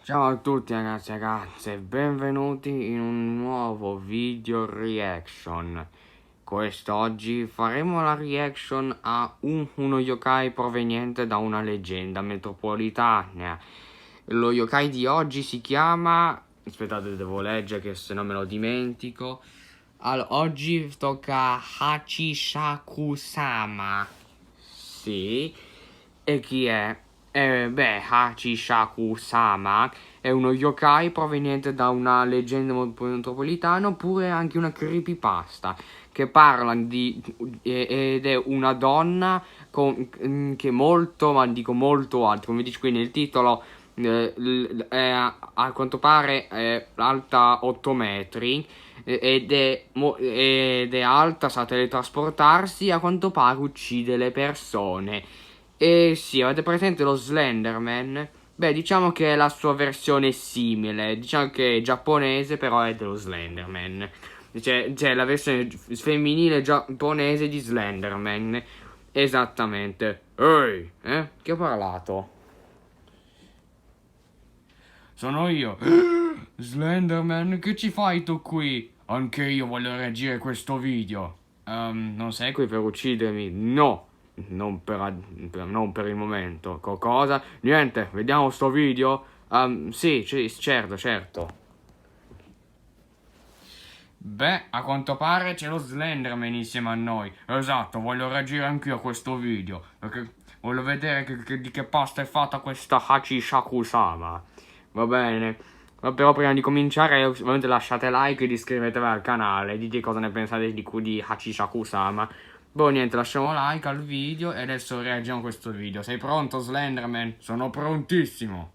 Ciao a tutti ragazzi e ragazze, benvenuti in un nuovo video reaction. Quest'oggi faremo la reaction a uno yokai proveniente da una leggenda metropolitana. Lo yokai di oggi si chiama... Aspettate, devo leggere che se no me lo dimentico. Allora, oggi tocca Hachishakusama. Sì. E chi è? Hachishakusama è uno yokai proveniente da una leggenda metropolitana oppure anche una creepypasta che parla di ed è una donna che è molto, ma dico molto alta, come dice qui nel titolo, a quanto pare è alta 8 metri ed è alta, sa teletrasportarsi, a quanto pare uccide le persone. E sì, avete presente lo Slenderman? Beh, diciamo che è la sua versione simile, diciamo che è giapponese, però è dello Slenderman. C'è la versione femminile giapponese di Slenderman. Esattamente. Ehi, Chi ha parlato? Sono io. Slenderman, che ci fai tu qui? Anche io voglio reagire a questo video. Non sei qui per uccidermi? No. Non per il momento. Cosa? Niente, vediamo sto video? Sì, certo. Beh, a quanto pare c'è lo Slenderman insieme a noi. Esatto, voglio reagire anch'io a questo video. Perché voglio vedere di che pasta è fatta questa Hachishakusama. Va bene. Ma però prima di cominciare, ovviamente lasciate like ed iscrivetevi al canale. Dite cosa ne pensate di Hachishakusama. Boh, niente, lasciamo like al video e adesso reagiamo a questo video. Sei pronto, Slenderman? Sono prontissimo.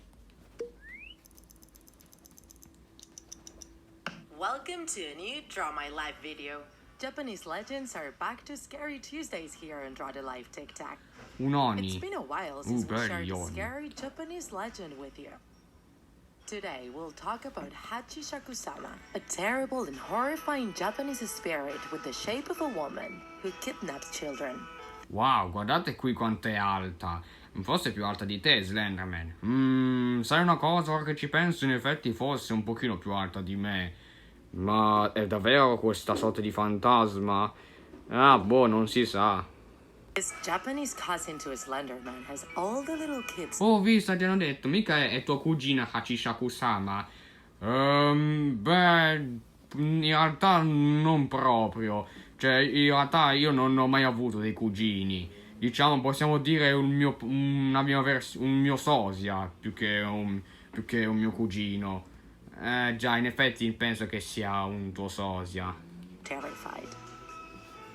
Welcome to a new Draw My Life video. Japanese legends are back to Scary Tuesdays here on Draw the Life TikTok. Un Oni. It's been a while since we shared a Oni. scary Japanese legend with you. Today we'll talk about Hachishakusama, a terrible and horrifying Japanese spirit with the shape of a woman who kidnaps children. Wow, guardate qui quanto è alta. Forse è più alta di te, Slenderman. Sai una cosa, ora che ci penso, in effetti forse è un pochino più alta di me. Ma è davvero questa sorta di fantasma? Ah, boh, non si sa. This Japanese cousin to a Slenderman has all the little kids. Oh, visto, ti hanno detto, mica è tua cugina Hachishakusama. Beh, in realtà non proprio. Cioè, in realtà io non ho mai avuto dei cugini. Diciamo, possiamo dire un mio sosia, più che un mio cugino. Già, in effetti penso che sia un tuo sosia. Terrified.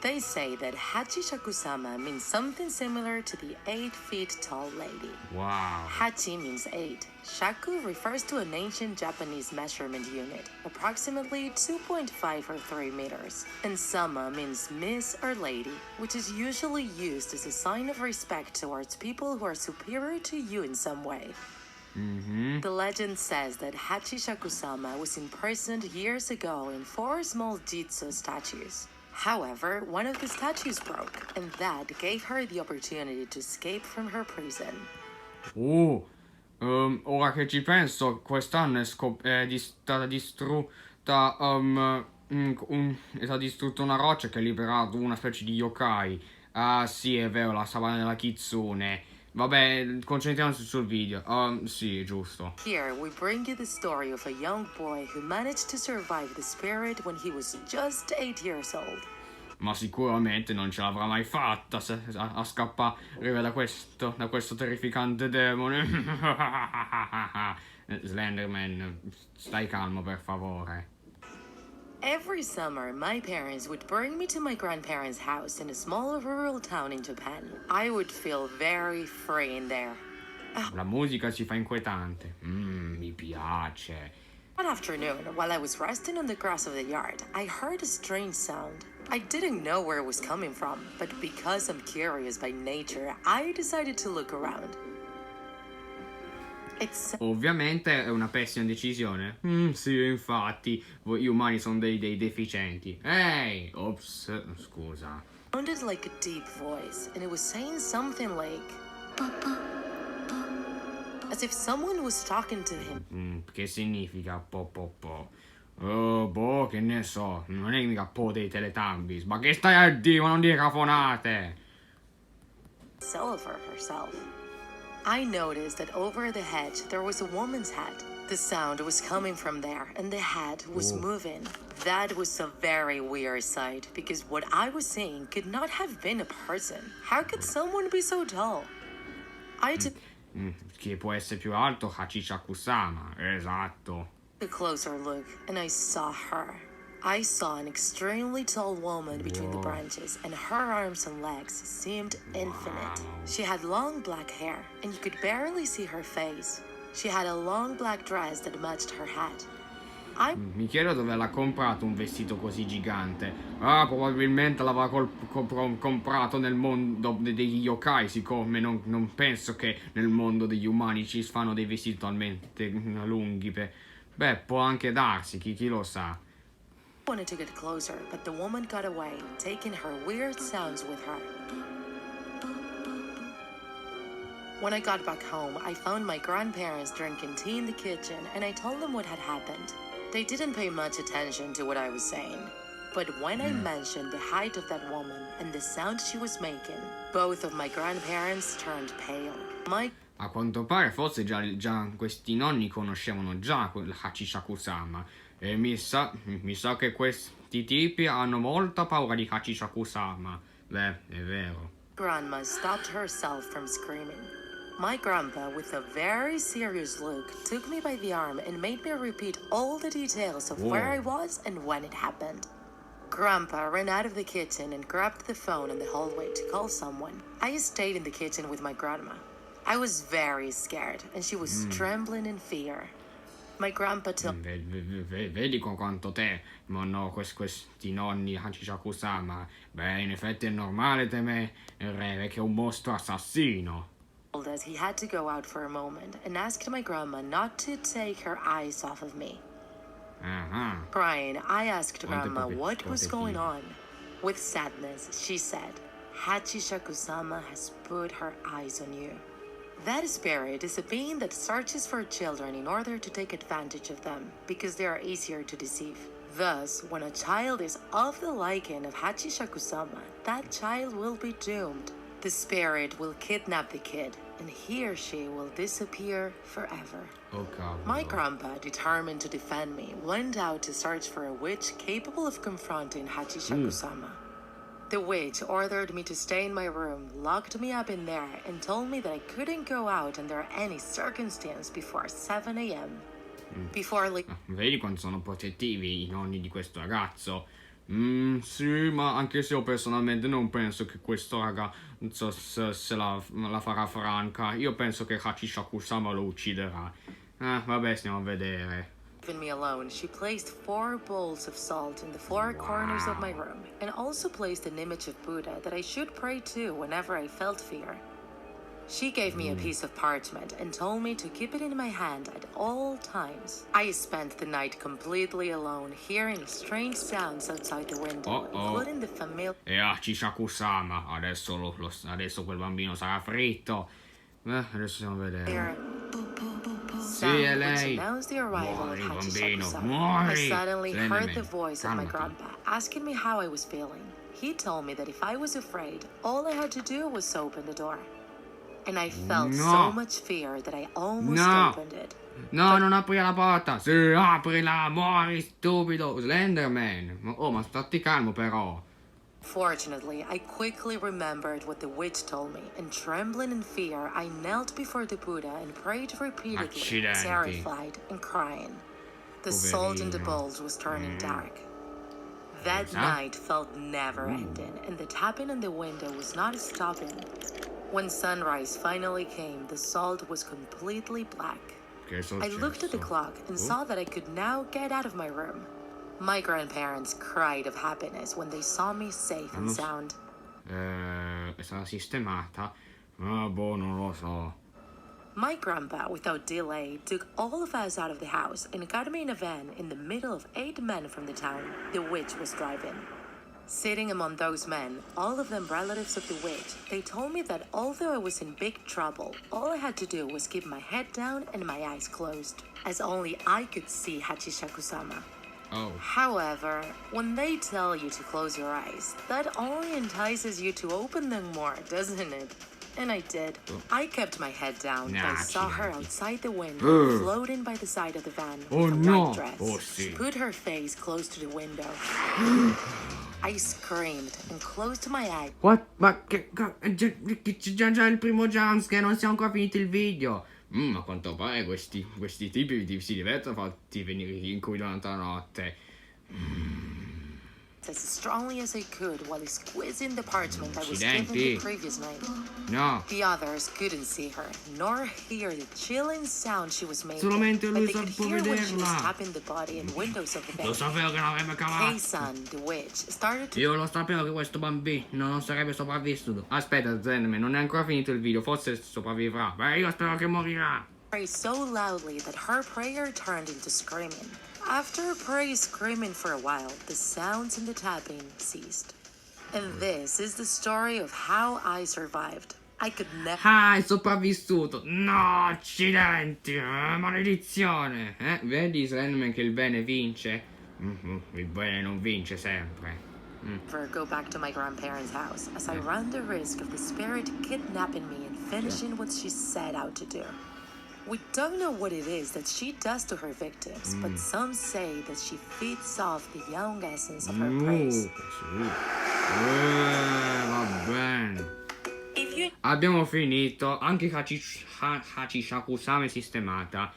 They say that Hachishakusama means something similar to the 8 feet tall lady. Wow. Hachi means 8. Shaku refers to an ancient Japanese measurement unit, approximately 2.5 or 3 meters. And Sama means miss or lady, which is usually used as a sign of respect towards people who are superior to you in some way. The legend says that Hachishakusama was imprisoned years ago in 4 small Jitsu statues. However, one of the statues broke, and that gave her the opportunity to escape from her prison. Ora che ci penso, quest'anno è stata distrutta è stata distrutta una roccia che ha liberato una specie di yokai. Ah sì, è vero, la savana della Kitsune. Vabbè, concentriamoci sul video. Sì, giusto. Here we bring you the story of a young boy who managed to survive the spirit when he was just 8 years old. Ma sicuramente non ce l'avrà mai fatta a scappare da questo terrificante demone. Slenderman, stai calmo per favore. Every summer, my parents would bring me to my grandparents' house in a small rural town in Japan. I would feel very free in there. La musica si fa inquietante. Mi piace. One afternoon, while I was resting on the grass of the yard, I heard a strange sound. I didn't know where it was coming from, but because I'm curious by nature, I decided to look around. Ovviamente è una pessima decisione. Sì, infatti, gli umani sono dei deficienti. Ehi! Ops, scusa. It sounded like a deep voice, and it was saying something like... as if someone was talking to him. Che significa po po po? Oh, boh, che ne so. Non è mica po dei Teletubbies. Ma che stai a dire? Ma non dire cafonate. Sell for herself. I noticed that over the hedge there was a woman's head. The sound was coming from there, and the head was moving. That was a very weird sight, because what I was seeing could not have been a person. How could someone be so tall? I took Chi può essere più alto? Hachishakusama. Esatto. a closer look, and I saw her. I saw an extremely tall woman between the branches, and her arms and legs seemed infinite. She had long black hair, and you could barely see her face. She had a long black dress that matched her hat. Mi chiedo dove l'ha comprato un vestito così gigante. Ah, probabilmente l'avrà comprato nel mondo degli yokai, siccome non penso che nel mondo degli umani ci fanno dei vestiti talmente lunghi. Beh, può anche darsi, chi lo sa. I wanted to get closer, but the woman got away, taking her weird sounds with her. When I got back home, I found my grandparents drinking tea in the kitchen, and I told them what had happened. They didn't pay much attention to what I was saying. But when I mentioned the height of that woman and the sound she was making, both of my grandparents turned pale. A quanto pare forse già questi nonni conoscevano già Hachishakusama. E mi sa che questi tipi hanno molta paura di Hachishakusama. Beh, è vero. Grandma stopped herself from screaming. My grandpa, with a very serious look, took me by the arm and made me repeat all the details of where I was and when it happened. Grandpa ran out of the kitchen and grabbed the phone in the hallway to call someone. I stayed in the kitchen with my grandma. I was very scared, and she was trembling in fear. My grandpa told Vedi con quanto te, ma no, questi nonni Hachishakusama. Beh, in effetti è normale temere che è un mostro assassino. us he had to go out for a moment and asked my grandma not to take her eyes off of me. Crying, I asked Grandma what was going on. With sadness, she said, Hachishakusama has put her eyes on you. That spirit is a being that searches for children in order to take advantage of them, because they are easier to deceive. Thus, when a child is of the liking of Hachishakusama, that child will be doomed. The spirit will kidnap the kid, and he or she will disappear forever. Oh, God. My grandpa, determined to defend me, went out to search for a witch capable of confronting Hachishakusama. The witch ordered me to stay in my room, locked me up in there, and told me that I couldn't go out under any circumstance before 7 a.m. Vedi quanto sono protettivi i nonni di questo ragazzo? Sì, ma anche se io personalmente non penso che questo ragazzo se la farà franca. Io penso che Hachishakusama lo ucciderà. Vabbè, stiamo a vedere. Leaving me alone, she placed 4 bowls of salt in the 4 corners of my room, and also placed an image of Buddha that I should pray to whenever I felt fear. She gave me a piece of parchment and told me to keep it in my hand at all times. I spent the night completely alone, hearing strange sounds outside the window, including the familiar... E Hachishakusama, adesso quel bambino sarà fritto. Adesso stiamo a vedere. Sound which announced the arrival of Hachishakusama. I suddenly heard the voice of my grandpa asking me how I was feeling. He told me that if I was afraid, all I had to do was open the door. And I felt so much fear that I almost opened it. No, non apri la porta! Sì, aprila, muori, stupido! Slenderman! Oh, ma stati calmo però! Fortunately, I quickly remembered what the witch told me, and trembling in fear, I knelt before the Buddha and prayed repeatedly, terrified and crying. The salt in the bowls was turning dark. That night felt never-ending, and the tapping on the window was not stopping. When sunrise finally came, the salt was completely black. I looked at the clock and saw that I could now get out of my room. My grandparents cried of happiness when they saw me safe and sound. È stata sistemata? Boh, non lo so. My grandpa, without delay, took all of us out of the house and got me in a van in the middle of 8 men from the town the witch was driving. Sitting among those men, all of them relatives of the witch, they told me that although I was in big trouble, all I had to do was keep my head down and my eyes closed, as only I could see Hachishakusama. Oh. However, when they tell you to close your eyes, that only entices you to open them more, doesn't it? And I did. I kept my head down, but I saw her outside the window, floating by the side of the van with a white dress. She put her face close to the window. I screamed and closed my eyes. What? Ma che... Già il primo jumpscare, non siamo ancora finiti il video. A quanto pare questi tipi si divertono a farti venire in qui durante la notte. As strongly as I could while squeezing the parchment I was given the previous night. No. The others couldn't see her, nor hear the chilling sound she was making. Solamente lui but they could hear when she was vederla. tapping the body and windows of the van. Lo sapevo che l'avrebbe cavato. Kei-san, the witch, started to... Io lo sapevo che questo bambino non sarebbe sopravvissuto. Aspetta, Slenderman, non è ancora finito il video, forse sopravvivrà. Beh, io spero che morirà. pray so loudly that her prayer turned into screaming. After praying screaming for a while, the sounds and the tapping ceased. And this is the story of how I survived. I could never... Ah, è sopravvissuto! No, accidenti! Maledizione! Vedi, Slenderman, che il bene vince? Il bene non vince sempre. go back to my grandparents' house, as I run the risk of the spirit kidnapping me and finishing what she set out to do. We don't know what it is that she does to her victims, but some say that she feeds off the young essence of her praise. Va bene. Abbiamo finito. Anche Hachishakusama è sistemata.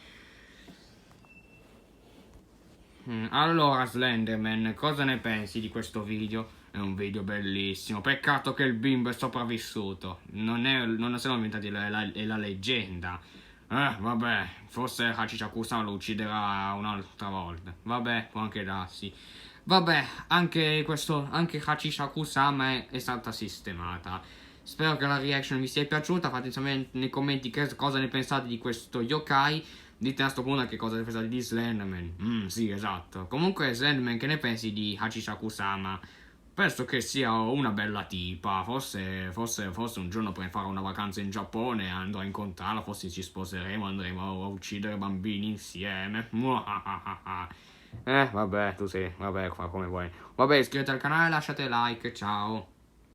Allora, Slenderman, cosa ne pensi di questo video? È un video bellissimo. Peccato che il bimbo è sopravvissuto. Non se l'ho inventati, è la leggenda. Vabbè, forse Hachishakusama lo ucciderà un'altra volta. Vabbè, può anche darsi. Vabbè, anche Hachishakusama è stata sistemata. Spero che la reaction vi sia piaciuta. Fate sapere nei commenti cosa ne pensate di questo yokai. Dite a sto punto che cosa ne pensate di Slenderman. Sì, esatto. Comunque, Slenderman, che ne pensi di Hachishakusama? Penso che sia una bella tipa. Forse un giorno per fare una vacanza in Giappone andrò a incontrarla. Forse ci sposeremo, andremo a uccidere bambini insieme. Vabbè, tu sei. Vabbè, fa come vuoi. Vabbè, iscrivetevi al canale, lasciate like. Ciao.